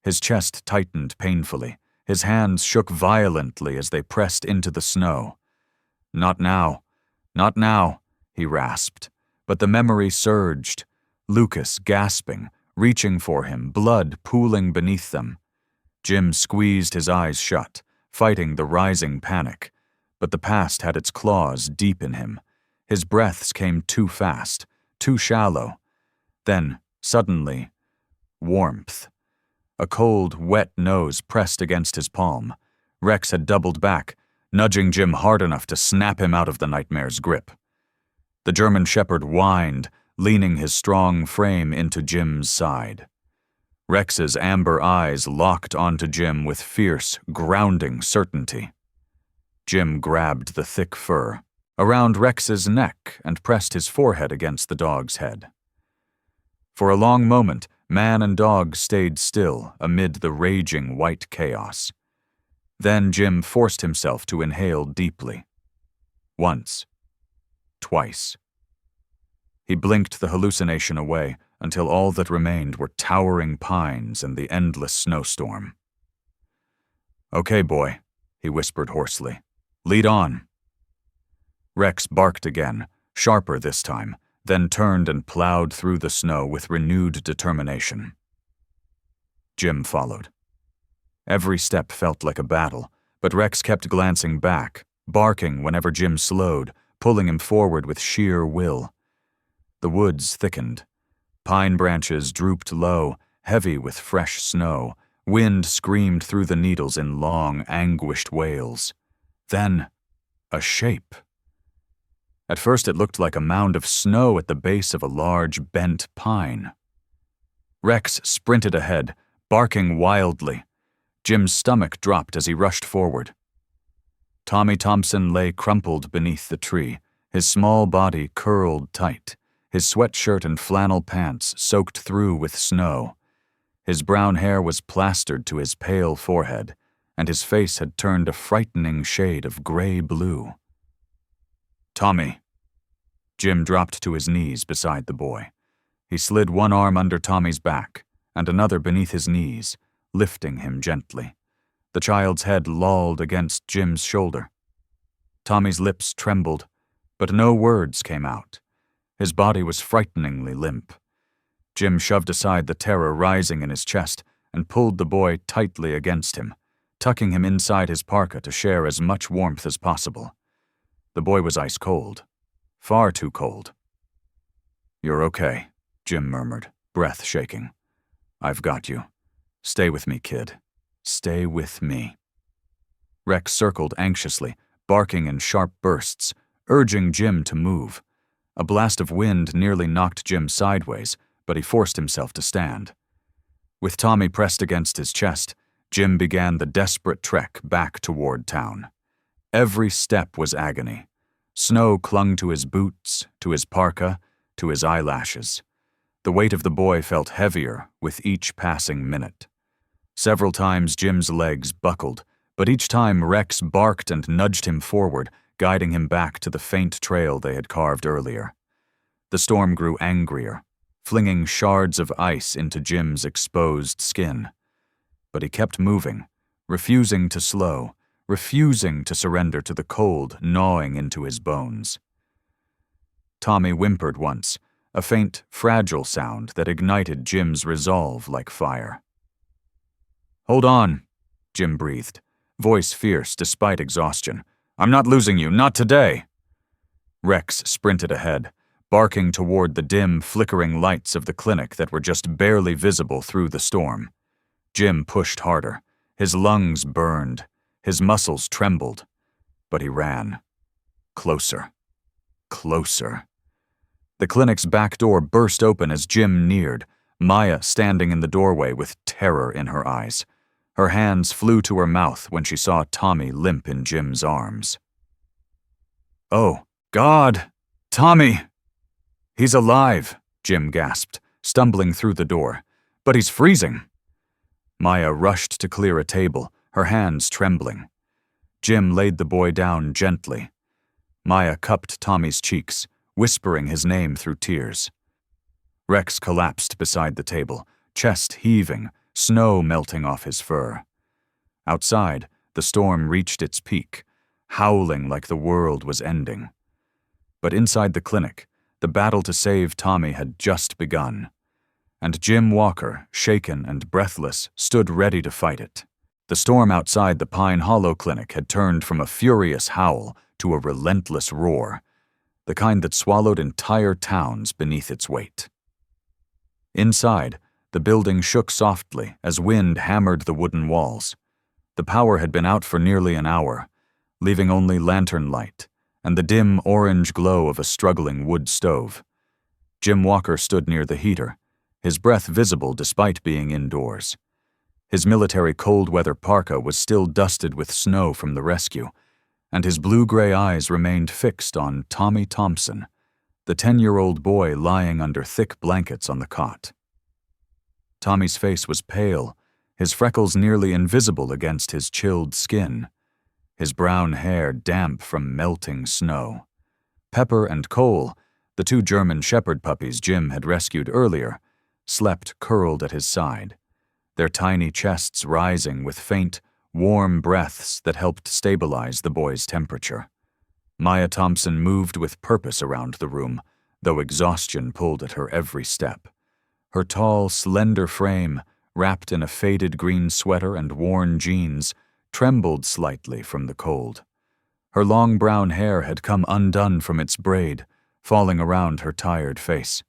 His chest tightened painfully. His hands shook violently as they pressed into the snow. "Not now. Not now," he rasped. But the memory surged. Lucas gasping, reaching for him, blood pooling beneath them. Jim squeezed his eyes shut, fighting the rising panic. But the past had its claws deep in him. His breaths came too fast, too shallow. Then, suddenly, warmth. A cold, wet nose pressed against his palm. Rex had doubled back, nudging Jim hard enough to snap him out of the nightmare's grip. The German shepherd whined, leaning his strong frame into Jim's side. Rex's amber eyes locked onto Jim with fierce, grounding certainty. Jim grabbed the thick fur around Rex's neck and pressed his forehead against the dog's head. For a long moment, man and dog stayed still amid the raging white chaos. Then Jim forced himself to inhale deeply. Once. Twice. He blinked the hallucination away until all that remained were towering pines and the endless snowstorm. "Okay, boy," he whispered hoarsely. "Lead on." Rex barked again, sharper this time, then turned and plowed through the snow with renewed determination. Jim followed. Every step felt like a battle, but Rex kept glancing back, barking whenever Jim slowed, pulling him forward with sheer will. The woods thickened. Pine branches drooped low, heavy with fresh snow. Wind screamed through the needles in long, anguished wails. Then, a shape. At first it looked like a mound of snow at the base of a large, bent pine. Rex sprinted ahead, barking wildly. Jim's stomach dropped as he rushed forward. Tommy Thompson lay crumpled beneath the tree, his small body curled tight, his sweatshirt and flannel pants soaked through with snow. His brown hair was plastered to his pale forehead, and his face had turned a frightening shade of gray-blue. "Tommy." Jim dropped to his knees beside the boy. He slid one arm under Tommy's back and another beneath his knees, lifting him gently. The child's head lolled against Jim's shoulder. Tommy's lips trembled, but no words came out. His body was frighteningly limp. Jim shoved aside the terror rising in his chest and pulled the boy tightly against him, tucking him inside his parka to share as much warmth as possible. The boy was ice cold. Far too cold. "You're okay," Jim murmured, breath shaking. "I've got you. Stay with me, kid. Stay with me." Rex circled anxiously, barking in sharp bursts, urging Jim to move. A blast of wind nearly knocked Jim sideways, but he forced himself to stand. With Tommy pressed against his chest, Jim began the desperate trek back toward town. Every step was agony. Snow clung to his boots, to his parka, to his eyelashes. The weight of the boy felt heavier with each passing minute. Several times Jim's legs buckled, but each time Rex barked and nudged him forward, guiding him back to the faint trail they had carved earlier. The storm grew angrier, flinging shards of ice into Jim's exposed skin. But he kept moving, refusing to slow, refusing to surrender to the cold gnawing into his bones. Tommy whimpered once, a faint, fragile sound that ignited Jim's resolve like fire. "Hold on," Jim breathed, voice fierce despite exhaustion. "I'm not losing you, not today." Rex sprinted ahead, barking toward the dim, flickering lights of the clinic that were just barely visible through the storm. Jim pushed harder. His lungs burned. His muscles trembled. But he ran. Closer. Closer. The clinic's back door burst open as Jim neared, Maya standing in the doorway with terror in her eyes. Her hands flew to her mouth when she saw Tommy limp in Jim's arms. "Oh, God! Tommy!" "He's alive," Jim gasped, stumbling through the door. "But he's freezing." Maya rushed to clear a table, her hands trembling. Jim laid the boy down gently. Maya cupped Tommy's cheeks, whispering his name through tears. Rex collapsed beside the table, chest heaving, snow melting off his fur. Outside, the storm reached its peak, howling like the world was ending. But inside the clinic, the battle to save Tommy had just begun. And Jim Walker, shaken and breathless, stood ready to fight it. The storm outside the Pine Hollow Clinic had turned from a furious howl to a relentless roar, the kind that swallowed entire towns beneath its weight. Inside, the building shook softly as wind hammered the wooden walls. The power had been out for nearly an hour, leaving only lantern light and the dim orange glow of a struggling wood stove. Jim Walker stood near the heater, his breath visible despite being indoors. His military cold-weather parka was still dusted with snow from the rescue, and his blue-gray eyes remained fixed on Tommy Thompson, the 10-year-old boy lying under thick blankets on the cot. Tommy's face was pale, his freckles nearly invisible against his chilled skin, his brown hair damp from melting snow. Pepper and Cole, the two German shepherd puppies Jim had rescued earlier, slept curled at his side, their tiny chests rising with faint, warm breaths that helped stabilize the boy's temperature. Maya Thompson moved with purpose around the room, though exhaustion pulled at her every step. Her tall, slender frame, wrapped in a faded green sweater and worn jeans, trembled slightly from the cold. Her long brown hair had come undone from its braid, falling around her tired face.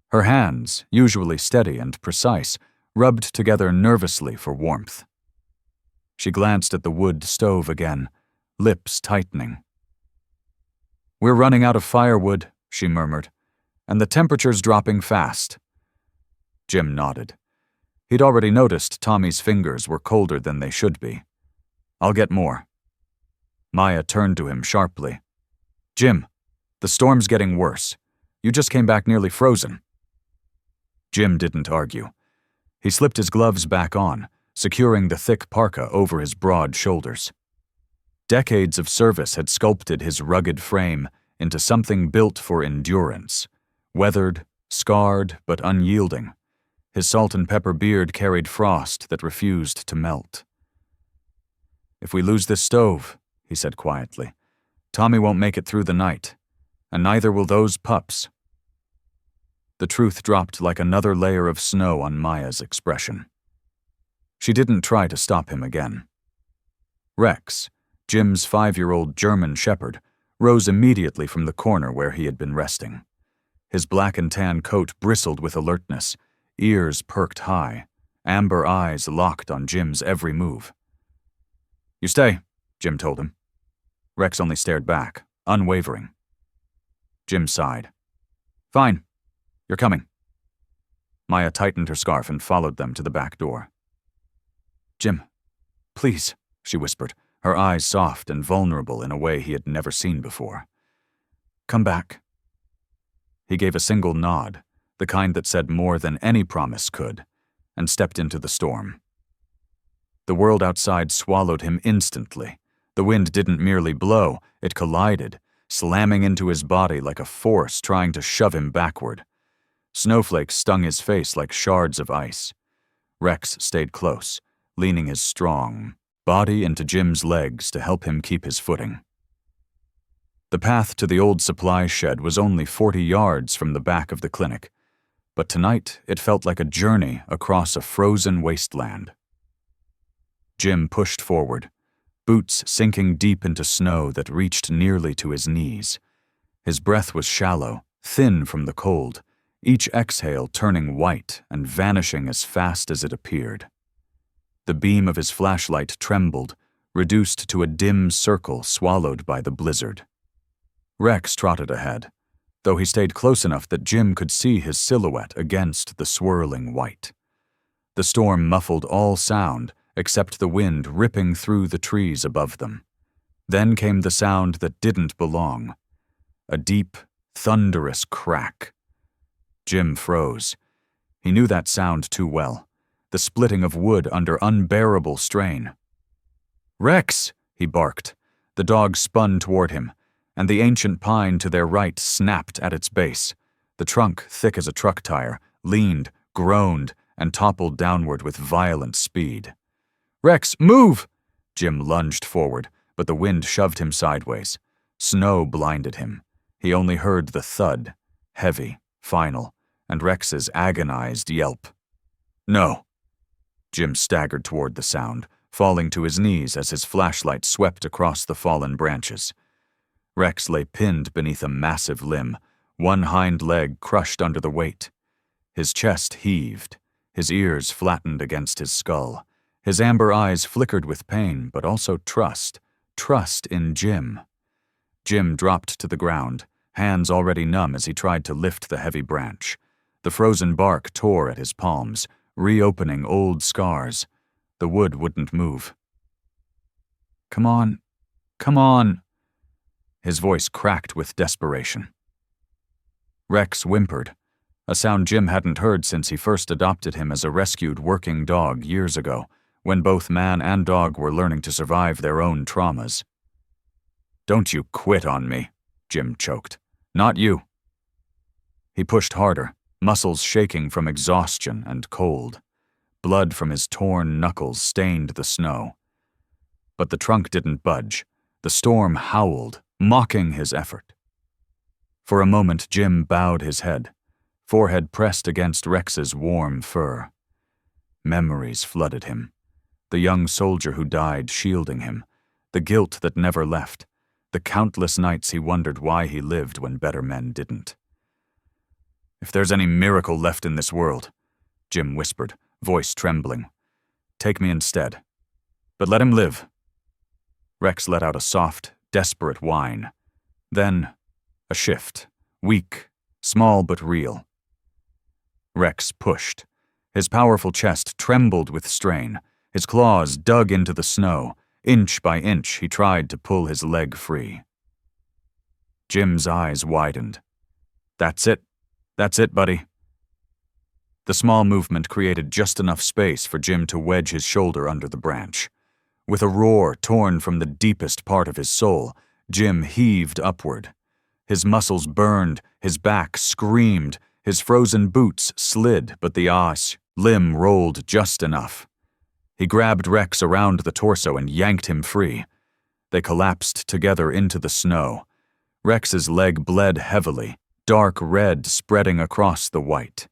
Her hands, usually steady and precise, rubbed together nervously for warmth. She glanced at the wood stove again, lips tightening. "We're running out of firewood," she murmured, "and the temperature's dropping fast." Jim nodded. He'd already noticed Tommy's fingers were colder than they should be. "I'll get more." Maya turned to him sharply. "Jim, the storm's getting worse. You just came back nearly frozen." Jim didn't argue. He slipped his gloves back on, securing the thick parka over his broad shoulders. Decades of service had sculpted his rugged frame into something built for endurance, weathered, scarred, but unyielding. His salt and pepper beard carried frost that refused to melt. "If we lose this stove," he said quietly, "Tommy won't make it through the night, and neither will those pups." The truth dropped like another layer of snow on Maya's expression. She didn't try to stop him again. Rex, Jim's 5-year-old German shepherd, rose immediately from the corner where he had been resting. His black and tan coat bristled with alertness, ears perked high, amber eyes locked on Jim's every move. "You stay," Jim told him. Rex only stared back, unwavering. Jim sighed. "Fine. You're coming." Maya tightened her scarf and followed them to the back door. "Jim, please," she whispered, her eyes soft and vulnerable in a way he had never seen before. "Come back." He gave a single nod, the kind that said more than any promise could, and stepped into the storm. The world outside swallowed him instantly. The wind didn't merely blow, it collided, slamming into his body like a force trying to shove him backward. Snowflakes stung his face like shards of ice. Rex stayed close, leaning his strong body into Jim's legs to help him keep his footing. The path to the old supply shed was only 40 yards from the back of the clinic, but tonight it felt like a journey across a frozen wasteland. Jim pushed forward, boots sinking deep into snow that reached nearly to his knees. His breath was shallow, thin from the cold, each exhale turning white and vanishing as fast as it appeared. The beam of his flashlight trembled, reduced to a dim circle swallowed by the blizzard. Rex trotted ahead, though he stayed close enough that Jim could see his silhouette against the swirling white. The storm muffled all sound except the wind ripping through the trees above them. Then came the sound that didn't belong, a deep, thunderous crack. Jim froze. He knew that sound too well, the splitting of wood under unbearable strain. "Rex!" he barked. The dog spun toward him, and the ancient pine to their right snapped at its base. The trunk, thick as a truck tire, leaned, groaned, and toppled downward with violent speed. "Rex, move!" Jim lunged forward, but the wind shoved him sideways. Snow blinded him. He only heard the thud, heavy, final, and Rex's agonized yelp. "No!" Jim staggered toward the sound, falling to his knees as his flashlight swept across the fallen branches. Rex lay pinned beneath a massive limb, one hind leg crushed under the weight. His chest heaved, his ears flattened against his skull. His amber eyes flickered with pain, but also trust in Jim. Jim dropped to the ground, hands already numb as he tried to lift the heavy branch. The frozen bark tore at his palms, reopening old scars. The wood wouldn't move. Come on. His voice cracked with desperation. Rex whimpered, a sound Jim hadn't heard since he first adopted him as a rescued working dog years ago, when both man and dog were learning to survive their own traumas. "Don't you quit on me," Jim choked. "Not you." He pushed harder, muscles shaking from exhaustion and cold. Blood from his torn knuckles stained the snow. But the trunk didn't budge. The storm howled, mocking his effort. For a moment, Jim bowed his head, forehead pressed against Rex's warm fur. Memories flooded him. The young soldier who died shielding him, the guilt that never left, the countless nights he wondered why he lived when better men didn't. "If there's any miracle left in this world," Jim whispered, voice trembling, "take me instead. But let him live." Rex let out a soft, desperate whine. Then, a shift, weak, small but real. Rex pushed. His powerful chest trembled with strain. His claws dug into the snow. Inch by inch, he tried to pull his leg free. Jim's eyes widened. That's it. That's it, buddy." The small movement created just enough space for Jim to wedge his shoulder under the branch. With a roar torn from the deepest part of his soul, Jim heaved upward. His muscles burned, his back screamed, his frozen boots slid, but the limb rolled just enough. He grabbed Rex around the torso and yanked him free. They collapsed together into the snow. Rex's leg bled heavily, dark red spreading across the white.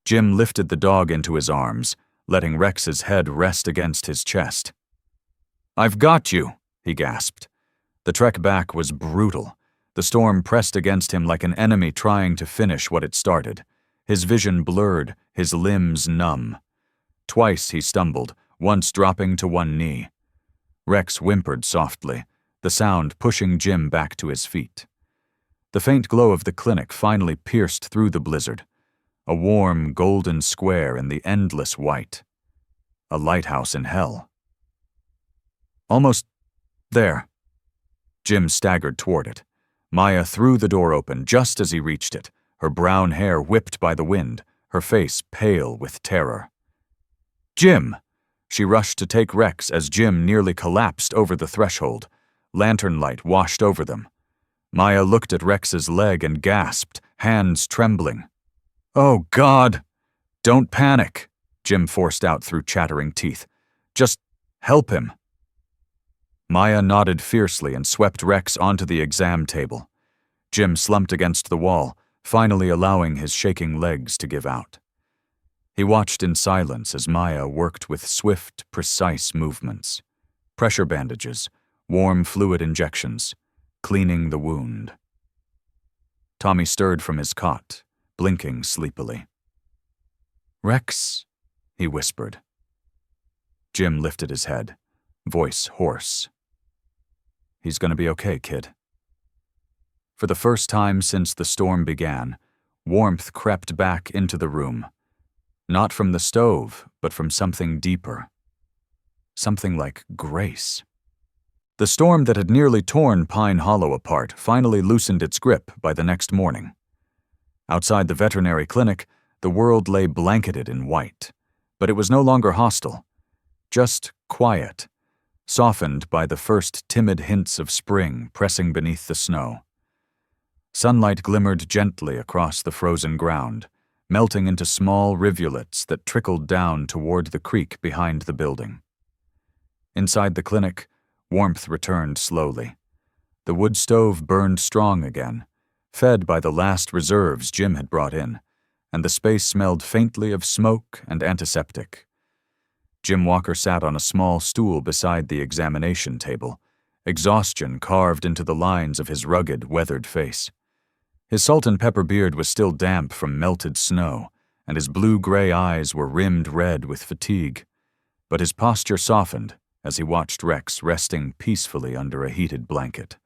Jim lifted the dog into his arms, letting Rex's head rest against his chest. "I've got you," he gasped. The trek back was brutal. The storm pressed against him like an enemy trying to finish what it started. His vision blurred, his limbs numb. Twice he stumbled, once dropping to one knee. Rex whimpered softly, the sound pushing Jim back to his feet. The faint glow of the clinic finally pierced through the blizzard. A warm, golden square in the endless white. A lighthouse in hell. Almost there. Jim staggered toward it. Maya threw the door open just as he reached it, her brown hair whipped by the wind, her face pale with terror. "Jim!" She rushed to take Rex as Jim nearly collapsed over the threshold. Lantern light washed over them. Maya looked at Rex's leg and gasped, hands trembling. "Oh, God!" "Don't panic," Jim forced out through chattering teeth. "Just help him." Maya nodded fiercely and swept Rex onto the exam table. Jim slumped against the wall, finally allowing his shaking legs to give out. He watched in silence as Maya worked with swift, precise movements. Pressure bandages, warm fluid injections, cleaning the wound. Tommy stirred from his cot, blinking sleepily. "Rex," he whispered. Jim lifted his head, voice hoarse. "He's gonna be okay, kid." For the first time since the storm began, warmth crept back into the room. Not from the stove, but from something deeper. Something like grace. The storm that had nearly torn Pine Hollow apart finally loosened its grip by the next morning. Outside the veterinary clinic, the world lay blanketed in white, but it was no longer hostile, just quiet, softened by the first timid hints of spring pressing beneath the snow. Sunlight glimmered gently across the frozen ground, melting into small rivulets that trickled down toward the creek behind the building. Inside the clinic, warmth returned slowly. The wood stove burned strong again, fed by the last reserves Jim had brought in, and the space smelled faintly of smoke and antiseptic. Jim Walker sat on a small stool beside the examination table, exhaustion carved into the lines of his rugged, weathered face. His salt and pepper beard was still damp from melted snow, and his blue-gray eyes were rimmed red with fatigue. But his posture softened as he watched Rex resting peacefully under a heated blanket.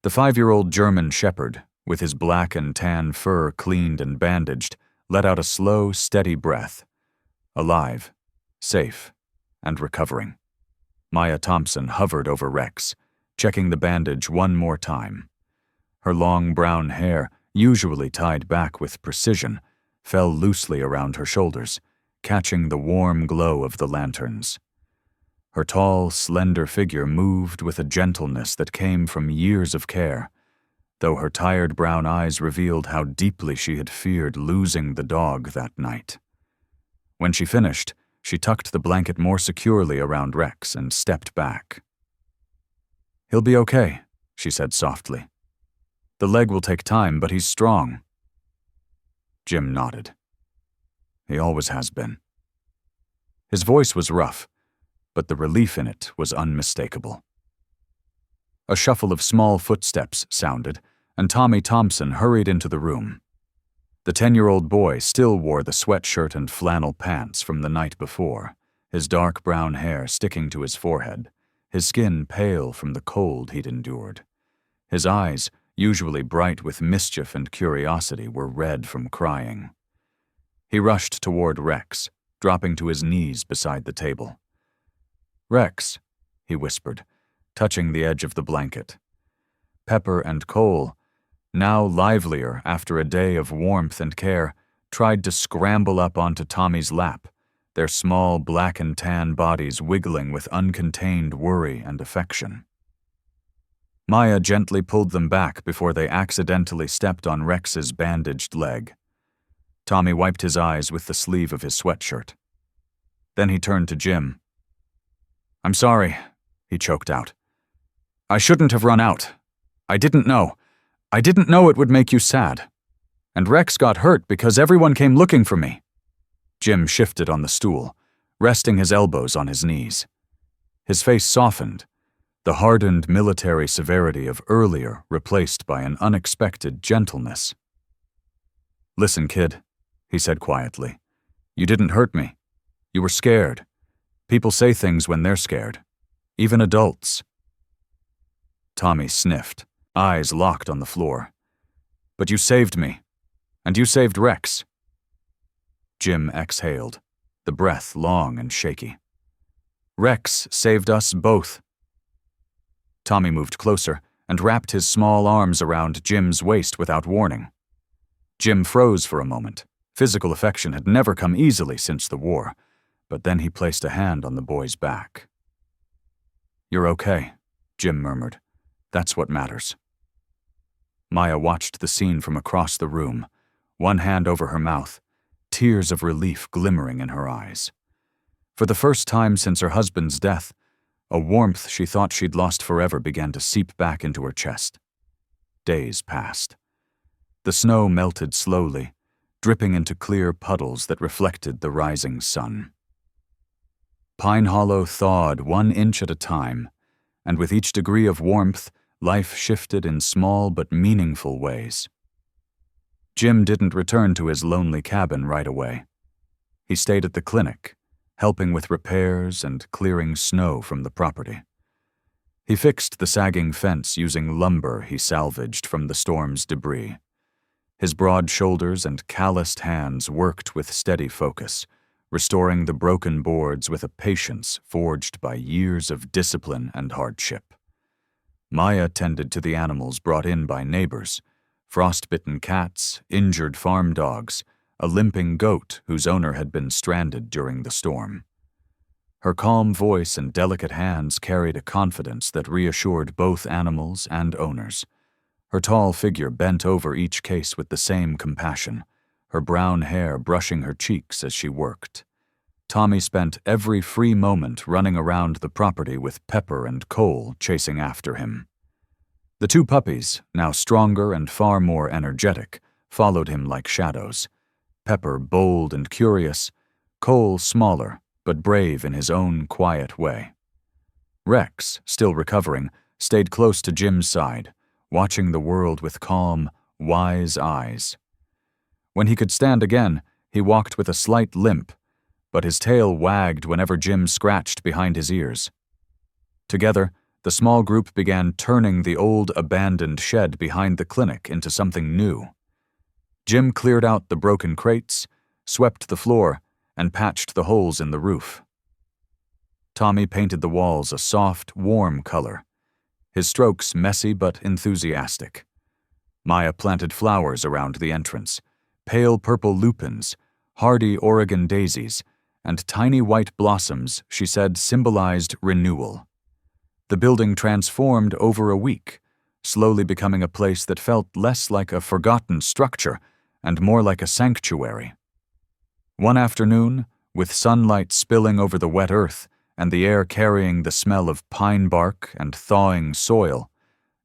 The 5-year-old German shepherd, with his black and tan fur cleaned and bandaged, let out a slow, steady breath. Alive, safe, and recovering. Maya Thompson hovered over Rex, checking the bandage one more time. Her long brown hair, usually tied back with precision, fell loosely around her shoulders, catching the warm glow of the lanterns. Her tall, slender figure moved with a gentleness that came from years of care, though her tired brown eyes revealed how deeply she had feared losing the dog that night. When she finished, she tucked the blanket more securely around Rex and stepped back. "He'll be okay," she said softly. "The leg will take time, but he's strong." Jim nodded. He always has been. His voice was rough, but the relief in it was unmistakable. A shuffle of small footsteps sounded, and Tommy Thompson hurried into the room. The 10-year-old boy still wore the sweatshirt and flannel pants from the night before, his dark brown hair sticking to his forehead, his skin pale from the cold he'd endured. His eyes, usually bright with mischief and curiosity, were red from crying. He rushed toward Rex, dropping to his knees beside the table. "Rex," he whispered, touching the edge of the blanket. Pepper and Cole, now livelier after a day of warmth and care, tried to scramble up onto Tommy's lap, their small black and tan bodies wiggling with uncontained worry and affection. Maya gently pulled them back before they accidentally stepped on Rex's bandaged leg. Tommy wiped his eyes with the sleeve of his sweatshirt. Then he turned to Jim. "I'm sorry," he choked out. "I shouldn't have run out. I didn't know. I didn't know it would make you sad. And Rex got hurt because everyone came looking for me." Jim shifted on the stool, resting his elbows on his knees. His face softened, the hardened military severity of earlier replaced by an unexpected gentleness. "Listen, kid," he said quietly. "You didn't hurt me. You were scared. People say things when they're scared. Even adults." Tommy sniffed, eyes locked on the floor. "But you saved me. And you saved Rex." Jim exhaled, the breath long and shaky. "Rex saved us both." Tommy moved closer and wrapped his small arms around Jim's waist without warning. Jim froze for a moment. Physical affection had never come easily since the war, but then he placed a hand on the boy's back. "You're okay," Jim murmured. "That's what matters." Maya watched the scene from across the room, one hand over her mouth, tears of relief glimmering in her eyes. For the first time since her husband's death, a warmth she thought she'd lost forever began to seep back into her chest. Days passed. The snow melted slowly, dripping into clear puddles that reflected the rising sun. Pine Hollow thawed 1 inch at a time, and with each degree of warmth, life shifted in small but meaningful ways. Jim didn't return to his lonely cabin right away. He stayed at the clinic, helping with repairs and clearing snow from the property. He fixed the sagging fence using lumber he salvaged from the storm's debris. His broad shoulders and calloused hands worked with steady focus, restoring the broken boards with a patience forged by years of discipline and hardship. Maya tended to the animals brought in by neighbors, frostbitten cats, injured farm dogs, a limping goat whose owner had been stranded during the storm. Her calm voice and delicate hands carried a confidence that reassured both animals and owners. Her tall figure bent over each case with the same compassion, her brown hair brushing her cheeks as she worked. Tommy spent every free moment running around the property with Pepper and Cole chasing after him. The 2 puppies, now stronger and far more energetic, followed him like shadows. Pepper bold and curious, Cole smaller, but brave in his own quiet way. Rex, still recovering, stayed close to Jim's side, watching the world with calm, wise eyes. When he could stand again, he walked with a slight limp, but his tail wagged whenever Jim scratched behind his ears. Together, the small group began turning the old abandoned shed behind the clinic into something new. Jim cleared out the broken crates, swept the floor, and patched the holes in the roof. Tommy painted the walls a soft, warm color, his strokes messy but enthusiastic. Maya planted flowers around the entrance, pale purple lupins, hardy Oregon daisies, and tiny white blossoms she said symbolized renewal. The building transformed over a week, slowly becoming a place that felt less like a forgotten structure and more like a sanctuary. One afternoon, with sunlight spilling over the wet earth and the air carrying the smell of pine bark and thawing soil,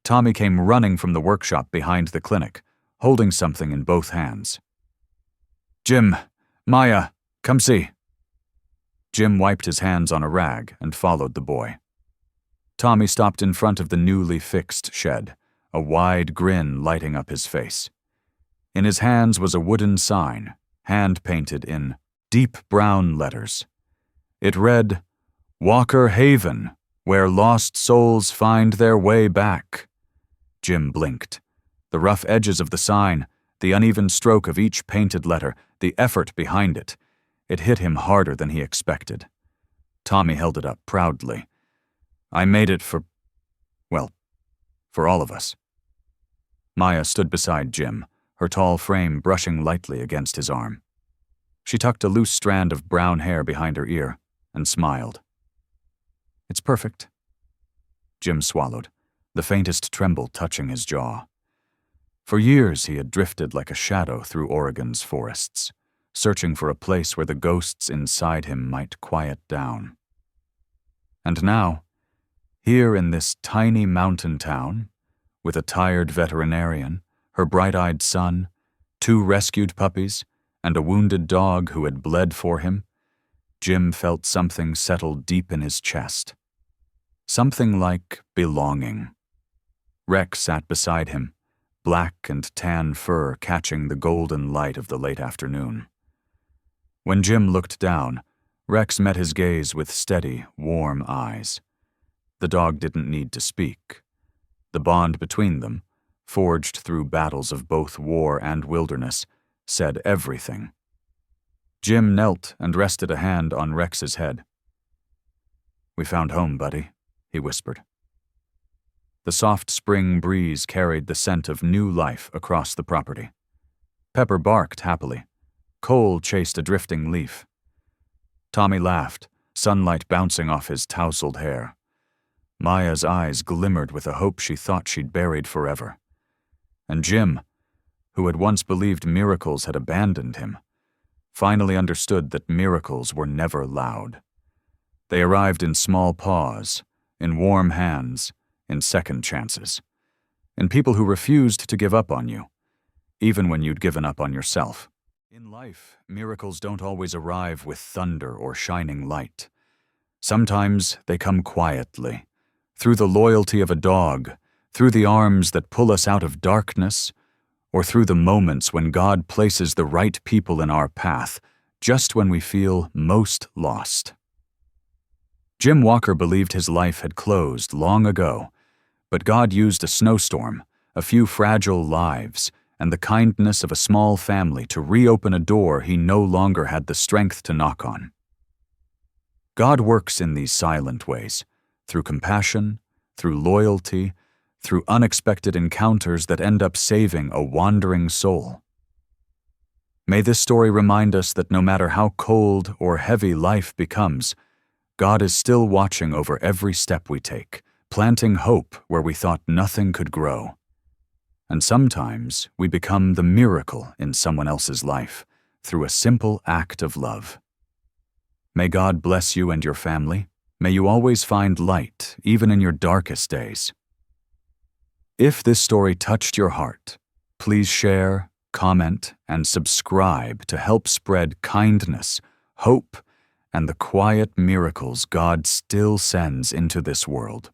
Tommy came running from the workshop behind the clinic, holding something in both hands. "Jim, Maya, come see." Jim wiped his hands on a rag and followed the boy. Tommy stopped in front of the newly fixed shed, a wide grin lighting up his face. In his hands was a wooden sign, hand-painted in deep brown letters. It read, "Walker Haven, where lost souls find their way back." Jim blinked. The rough edges of the sign, the uneven stroke of each painted letter, the effort behind it. It hit him harder than he expected. Tommy held it up proudly. "I made it for all of us." Maya stood beside Jim, her tall frame brushing lightly against his arm. She tucked a loose strand of brown hair behind her ear and smiled. "It's perfect." Jim swallowed, the faintest tremble touching his jaw. For years he had drifted like a shadow through Oregon's forests, searching for a place where the ghosts inside him might quiet down. And now, here in this tiny mountain town, with a tired veterinarian, her bright-eyed son, 2 rescued puppies, and a wounded dog who had bled for him, Jim felt something settle deep in his chest. Something like belonging. Rex sat beside him, black and tan fur catching the golden light of the late afternoon. When Jim looked down, Rex met his gaze with steady, warm eyes. The dog didn't need to speak. The bond between them, forged through battles of both war and wilderness, said everything. Jim knelt and rested a hand on Rex's head. "We found home, buddy," he whispered. The soft spring breeze carried the scent of new life across the property. Pepper barked happily. Cole chased a drifting leaf. Tommy laughed, sunlight bouncing off his tousled hair. Maya's eyes glimmered with a hope she thought she'd buried forever. And Jim, who had once believed miracles had abandoned him, finally understood that miracles were never loud. They arrived in small paws, in warm hands, in second chances, in people who refused to give up on you, even when you'd given up on yourself. In life, miracles don't always arrive with thunder or shining light. Sometimes they come quietly, through the loyalty of a dog, through the arms that pull us out of darkness, or through the moments when God places the right people in our path, just when we feel most lost. Jim Walker believed his life had closed long ago, but God used a snowstorm, a few fragile lives, and the kindness of a small family to reopen a door he no longer had the strength to knock on. God works in these silent ways, through compassion, through loyalty, through unexpected encounters that end up saving a wandering soul. May this story remind us that no matter how cold or heavy life becomes, God is still watching over every step we take, planting hope where we thought nothing could grow. And sometimes we become the miracle in someone else's life through a simple act of love. May God bless you and your family. May you always find light, even in your darkest days. If this story touched your heart, please share, comment, and subscribe to help spread kindness, hope, and the quiet miracles God still sends into this world.